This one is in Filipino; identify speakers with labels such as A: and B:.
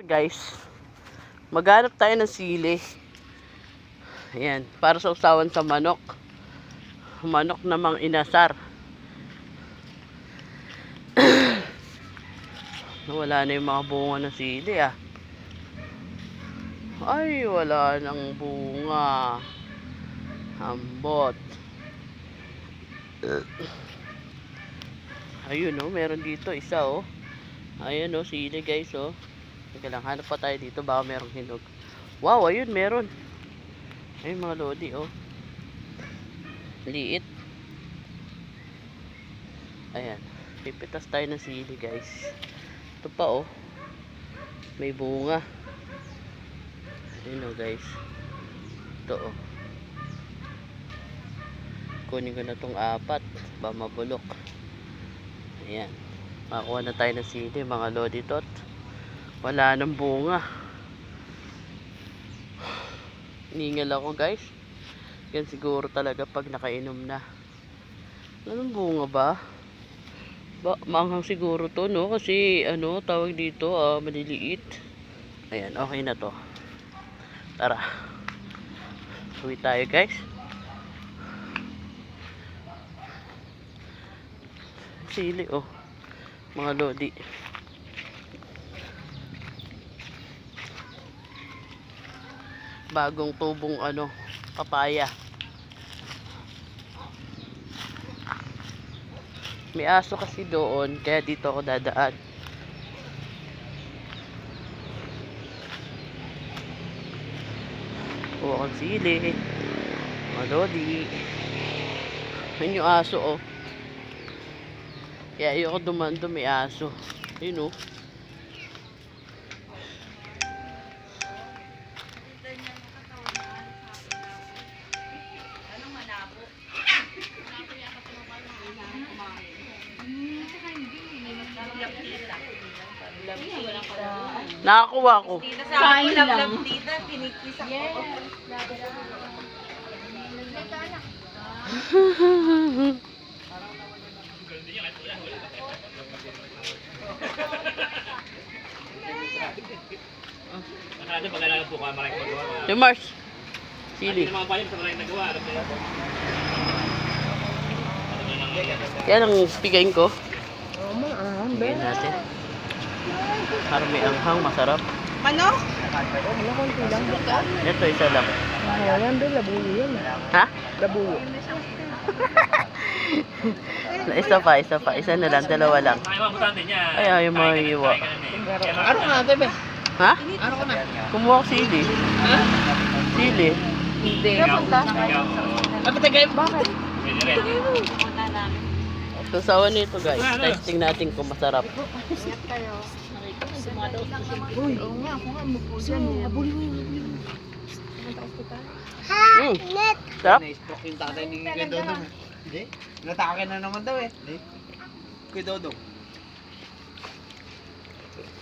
A: Guys, maghanap tayo ng sili. Ayan, para sa usawan sa manok. Manok namang inasar. Wala na yung mga bunga ng sili ah. Ay, wala nang bunga. Hambot. Ayun oh, meron dito isa oh. Ayun oh, sili guys oh. Teka lang, hanap pa tayo dito, baka merong hinog. Wow, ayun, meron. Ayun mga lodi oh. Liit. Ayan, pipitas tayo ng sili guys. Ito pa oh. May bunga. Ayun oh guys. Ito oh. Kunin ko na tong 4. Ba mabulok. Ayan. Makakuha na tayo ng sili mga lodi tot. Wala nang bunga. Ningal ako guys. Yan siguro talaga pag nakainom na. Anong bunga ba? Manghang siguro to no. Kasi ano tawag dito maliliit. Ayan, okay na to. Tara. Uwi tayo guys. Sili oh. Mga lodi. Bagong tubong ano, papaya. May aso kasi doon, kaya dito ako dadaan. Kuha kang sili. Mga lodi. Ayun yung aso oh. Kaya ayoko dumaan doon, may aso. Ayun oh. Nakakuha ko.
B: Kain lang.
A: Yung Mars. Sili. Yan ang pigain ko. Pigain natin. Para may anghang, masarap.
B: Manok?
A: Ito, isa lang.
B: Ayan, doon, labuyo yan.
A: Ha?
B: Labuyo.
A: Isa pa. Isa na lang, dalawa lang. Ay, ayaw mo iiwa.
B: Ano ka natin, be?
A: Ha?
B: Ano ka na?
A: Kumuha ko sili.
B: Ha?
A: Sili.
B: Hindi. Kapunta? Bakit?
A: Susawan nito guys. Testing natin kung masarap.
B: Uy, oo nga, ako nga mapuso. Habuli mo yun.
A: Sarap?
C: Na-stroke yung tatay ni Kuya Dodong. Hindi? Natake na naman daw eh. Kuya Dodong.